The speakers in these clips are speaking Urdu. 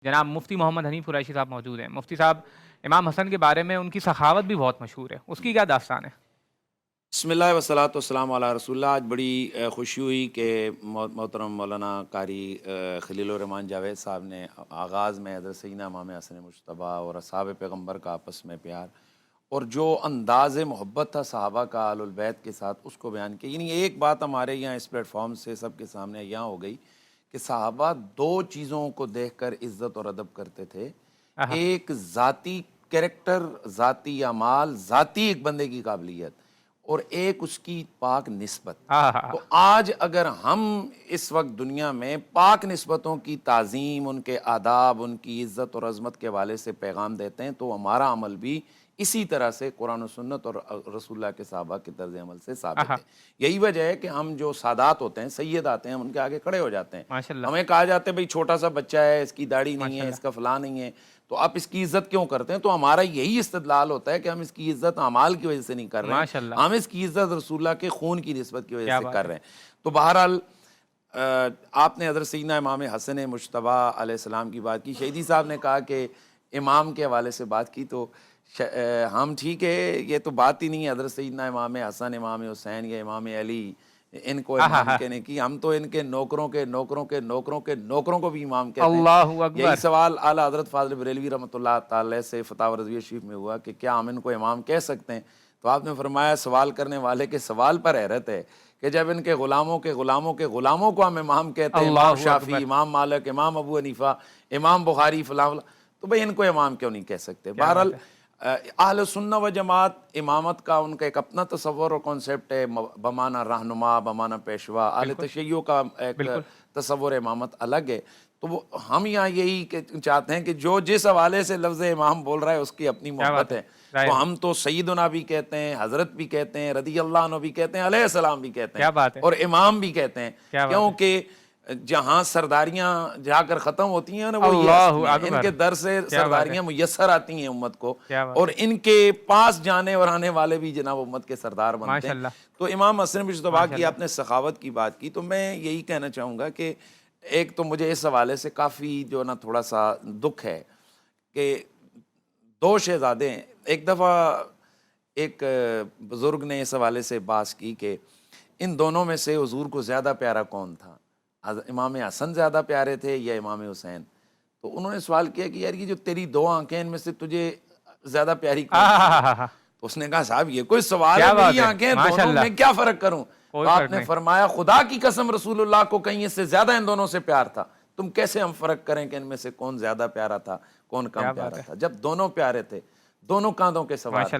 جناب مفتی محمد حنیف قریشی صاحب موجود ہیں۔ مفتی صاحب، امام حسن کے بارے میں ان کی سخاوت بھی بہت مشہور ہے، اس کی کیا داستان ہے؟ بسم اللہ والصلاۃ والسلام علی رسول اللہ۔ آج بڑی خوشی ہوئی کہ محترم مولانا قاری خلیل الرحمان جاوید صاحب نے آغاز میں حضرت سیدنا امام حسن مجتبیٰ اور اصحاب پیغمبر کا آپس میں پیار اور جو انداز محبت تھا صحابہ کا اہل البیت کے ساتھ، اس کو بیان کیا۔ یعنی ایک بات ہمارے یہاں اس پلیٹ فارم سے سب کے سامنے یہاں ہو گئی کہ صحابہ دو چیزوں کو دیکھ کر عزت اور ادب کرتے تھے۔ ایک ذاتی کریکٹر، ذاتی اعمال، ذاتی ایک بندے کی قابلیت، اور ایک اس کی پاک نسبت۔ تو آج اگر ہم اس وقت دنیا میں پاک نسبتوں کی تعظیم، ان کے آداب، ان کی عزت اور عظمت کے حوالے سے پیغام دیتے ہیں تو ہمارا عمل بھی اسی طرح سے قرآن و سنت اور رسول اللہ کے صحابہ کے طرز عمل سے ثابت ہے۔ یہی وجہ ہے کہ ہم جو سادات ہوتے ہیں، سید آتے ہیں، ہم ان کے آگے کھڑے ہو جاتے ہیں۔ ہمیں کہا جاتا ہے بھئی چھوٹا سا بچہ ہے، اس کی داڑھی نہیں ہے، اس کا فلاں نہیں ہے، تو آپ اس کی عزت کیوں کرتے ہیں؟ تو ہمارا یہی استدلال ہوتا ہے کہ ہم اس کی عزت اعمال کی وجہ سے نہیں کر رہے ہیں، ہم اس کی عزت رسول اللہ کے خون کی نسبت کی وجہ سے کر رہے ہیں۔ تو بہرحال آپ نے حضرت سیدنا امام حسن مجتبیٰ علیہ السلام کی بات کی، شہیدی صاحب نے کہا کہ امام کے حوالے سے بات کی، تو ہم ٹھیک ہے، یہ تو بات ہی نہیں ہے حضرت سیدنا امام حسن، امام حسین یا امام علی ان کو امام کہنے کی، ہم تو ان کے نوکروں کے نوکروں کے نوکروں کے نوکروں کو بھی امام کہتے ہیں۔ اللہ اکبر۔ یہی سوال اعلیٰ حضرت فاضل بریلوی رحمۃ اللہ تعالی سے فتاوی رضویہ شریف میں ہوا کہ کیا ہم ان کو امام کہہ سکتے ہیں؟ تو آپ نے فرمایا سوال کرنے والے کے سوال پر حیرت ہے کہ جب ان کے غلاموں کے غلاموں کے غلاموں کو ہم امام کہتے ہیں، امام شافعی، امام مالک، امام ابو حنیفہ، امام بخاری، فلاں، تو بھئی ان کو امام کیوں نہیں کہہ سکتے؟ بہرحال اہل سنہ و جماعت امامت کا ان کا ایک اپنا تصور اور کانسیپٹ ہے، بمانہ رہنما، بمانہ پیشوا۔ اہل تشیع کا ایک تصور امامت الگ ہے۔ تو وہ ہم یہاں یہی چاہتے ہیں کہ جو جس حوالے سے لفظ امام بول رہا ہے اس کی اپنی محبت ہے، تو ہم تو سیدنا بھی کہتے ہیں، حضرت بھی کہتے ہیں، رضی اللہ عنہ بھی کہتے ہیں، علیہ السلام بھی کہتے ہیں، اور امام بھی کہتے ہیں، کیونکہ جہاں سرداریاں جا کر ختم ہوتی ہیں نا وہ یہ ہستی ہیں، ان کے در سے سرداریاں میسر آتی ہیں امت کو، اور ان کے پاس جانے اور آنے والے بھی جناب امت کے سردار بنتے ہیں۔ تو امام حسن مجتبیٰ کی آپ نے سخاوت کی بات کی، تو میں یہی کہنا چاہوں گا کہ ایک تو مجھے اس حوالے سے کافی جو نا تھوڑا سا دکھ ہے کہ دو شہزادے ہیں۔ ایک دفعہ ایک بزرگ نے اس حوالے سے بات کی کہ ان دونوں میں سے حضور کو زیادہ پیارا کون تھا، امام حسن زیادہ پیارے تھے یا امام حسین؟ تو انہوں نے سوال کیا کہ یار یہ جو تیری دو آنکھیں ان میں سے تجھے زیادہ پیاری کون سی؟ تو اس نے کہا صاحب یہ کوئی سوال ہے، میری آنکھیں دونوں میں کیا فرق کروں؟ تو آپ نے فرمایا خدا کی قسم رسول اللہ کو کہیں اس سے زیادہ ان دونوں سے پیار تھا، تم کیسے ہم فرق کریں کہ ان میں سے کون زیادہ پیارا تھا کون کم پیارا تھا؟ جب دونوں پیارے تھے، دونوں کاندھوں کے سوار تھے،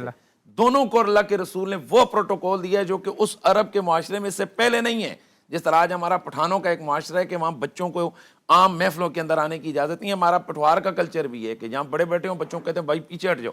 دونوں کو اللہ کے رسول نے وہ پروٹوکول دیا جو کہ اس عرب کے معاشرے میں اس سے پہلے نہیں ہے۔ جس طرح آج ہمارا پٹھانوں کا ایک معاشرہ ہے کہ وہاں بچوں کو عام محفلوں کے اندر آنے کی اجازت نہیں ہے، ہمارا پٹھوار کا کلچر بھی ہے کہ جہاں بڑے بیٹے ہوں بچوں کو کہتے ہیں بھائی پیچھے ہٹ جاؤ،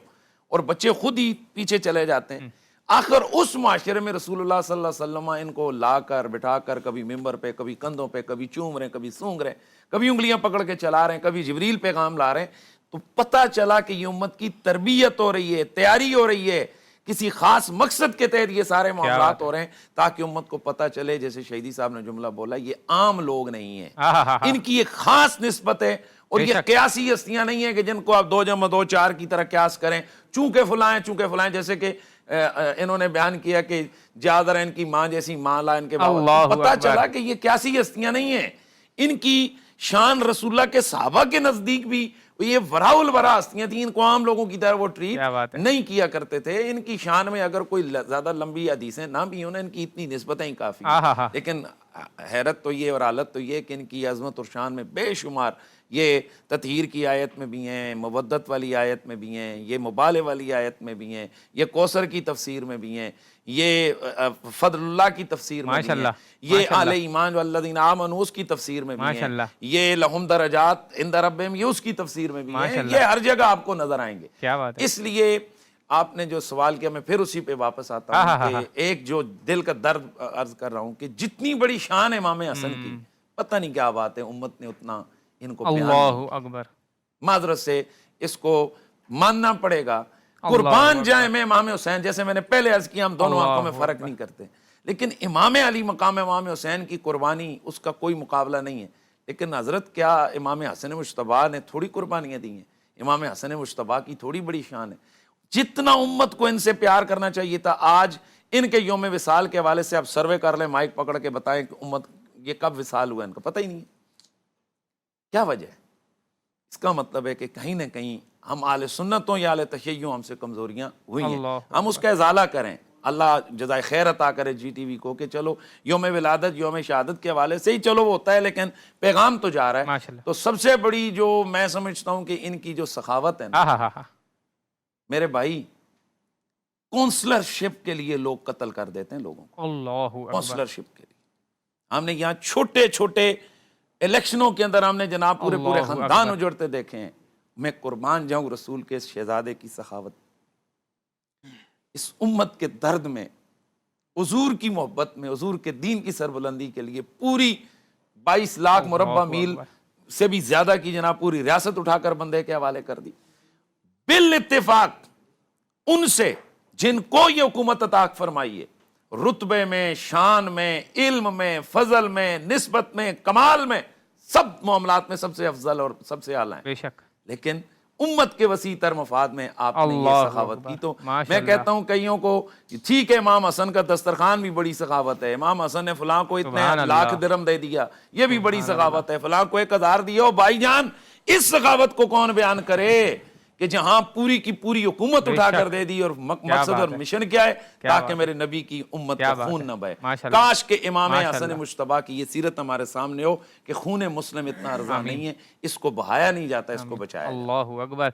اور بچے خود ہی پیچھے چلے جاتے ہیں۔ آخر اس معاشرے میں رسول اللہ صلی اللہ علیہ وسلم ان کو لا کر بٹھا کر کبھی ممبر پہ، کبھی کندھوں پہ، کبھی چوم رہے ہیں، کبھی سونگ رہے ہیں، کبھی انگلیاں پکڑ کے چلا رہے ہیں، کبھی جبریل پیغام لا رہے ہیں۔ تو پتہ چلا کہ یہ امت کی تربیت ہو رہی ہے، تیاری ہو رہی ہے، کسی خاص مقصد کے تحت یہ سارے معاملات ہو رہے ہیں تاکہ امت کو پتہ چلے، جیسے شہیدی صاحب نے جملہ بولا، یہ عام لوگ نہیں ہیں، ان کی ایک خاص نسبت ہے، اور یہ قیاسی ہستیاں نہیں ہیں کہ جن کو آپ 2+2=4 کی طرح قیاس کریں، چونکہ فلاں ہیں چونکہ فلاں ہیں، جیسے کہ انہوں نے بیان کیا کہ جادر ان کی ماں جیسی ماں لا ان کے بابا۔ پتہ چلا کہ یہ قیاسی ہستیاں نہیں ہیں، ان کی شان رسول اللہ کے صحابہ کے نزدیک بھی یہ وراء الورا ہستیاں تھیں، ان کو عام لوگوں کی طرح وہ ٹریٹ نہیں کیا کرتے تھے۔ ان کی شان میں اگر کوئی زیادہ لمبی حدیثیں نہ بھی ہوں، ان کی اتنی نسبتیں ہی کافی ہیں، لیکن حیرت تو یہ اور حالت تو یہ کہ ان کی عظمت اور شان میں بے شمار یہ تطہیر کی آیت میں بھی ہیں، مودت والی آیت میں بھی ہیں، یہ مبالغہ والی آیت میں بھی ہیں، یہ کوثر کی تفسیر میں بھی ہیں، یہ فضل اللہ کی تفسیر میں بھی ہیں، یہ آل ایمان والذین آمنوا اس کی تفسیر میں بھی ہیں، یہ لہم درجات عند ربہم یہ اس کی تفسیر میں بھی ہیں، یہ ہر جگہ آپ کو نظر آئیں گے۔ اس لیے آپ نے جو سوال کیا میں پھر اسی پہ واپس آتا ہوں کہ ایک جو دل کا درد عرض کر رہا ہوں کہ جتنی بڑی شان امام حسن کی، پتہ نہیں کیا بات ہے امت نے اتنا ان کو بیان نہیں، معذرت سے اس کو ماننا پڑے گا۔ قربان جائیں میں امام حسین، جیسے میں نے پہلے عرض کیا ہم دونوں آنکھوں میں فرق نہیں کرتے، لیکن امام علی مقام امام حسین کی قربانی اس کا کوئی مقابلہ نہیں ہے۔ لیکن حضرت کیا امام حسن مجتبیٰ نے تھوڑی قربانیاں دی ہیں؟ امام حسن مجتبیٰ کی تھوڑی بڑی شان ہے. جتنا امت کو ان سے پیار کرنا چاہیے تھا، آج ان کے یوم وصال کے حوالے سے آپ سروے کر لیں، مائک پکڑ کے بتائیں کہ امت یہ کب وصال ہوا، ان کا پتہ ہی نہیں ہے. کیا وجہ ہے؟ اس کا مطلب ہے کہ کہیں نہ کہیں ہم اہل سنت ہوں یا اہل تشیع ہم سے کمزوریاں ہوئی ہیں. ہم اس کا ازالہ کریں. اللہ جزائے خیر عطا کرے جی ٹی وی کو کہ چلو یوم ولادت یوم شہادت کے حوالے سے ہی چلو وہ ہوتا ہے، لیکن پیغام تو جا رہا ہے. ماشاءاللہ. تو سب سے بڑی جو میں سمجھتا ہوں کہ ان کی جو سخاوت ہے نا، ہاں میرے بھائی، کونسلرشپ کے لیے لوگ قتل کر دیتے ہیں لوگوں کو. اللہ اکبر. کونسلرشپ کے لیے ہم نے یہاں چھوٹے چھوٹے الیکشنوں کے اندر ہم نے جناب پورے اللہ خاندان اکبر. اجڑتے دیکھے ہیں. میں قربان جاؤں رسول کے اس شہزادے کی سخاوت، اس امت کے درد میں، حضور کی محبت میں، حضور کے دین کی سربلندی کے لیے پوری 22 لاکھ مربع میل سے بھی زیادہ کی جناب پوری ریاست اٹھا کر بندے کے حوالے کر دی. بالاتفاق ان سے جن کو یہ حکومت عطا فرمائی ہے، رتبے میں، شان میں، علم میں، فضل میں، نسبت میں، کمال میں، سب معاملات میں سب سے افضل اور سب سے اعلیٰ ہیں. بے شک. لیکن امت کے وسیع تر مفاد میں آپ نے یہ اللہ سخاوت اکبر. کی. تو ماشاء میں اللہ. کہتا ہوں کئیوں کو ٹھیک ہے امام حسن کا دسترخوان بھی بڑی سخاوت ہے، امام حسن نے فلاں کو اتنے سبحان لاکھ اللہ. درہم دے دیا، یہ بھی بڑی سخاوت ہے. فلاں کو 1000 دیا. ہو بھائی جان، اس سخاوت کو کون بیان کرے کہ جہاں پوری کی پوری حکومت اٹھا کر دے دی، اور مقصد اور مشن کیا ہے؟ تاکہ میرے نبی کی امت کا خون نہ بہے. کاش کہ امام حسن مجتبیٰ کی یہ سیرت ہمارے سامنے ہو کہ خون مسلم اتنا ارزاں نہیں ہے، اس کو بہایا نہیں جاتا، اس کو بچایا جاتا. اللہ اکبر.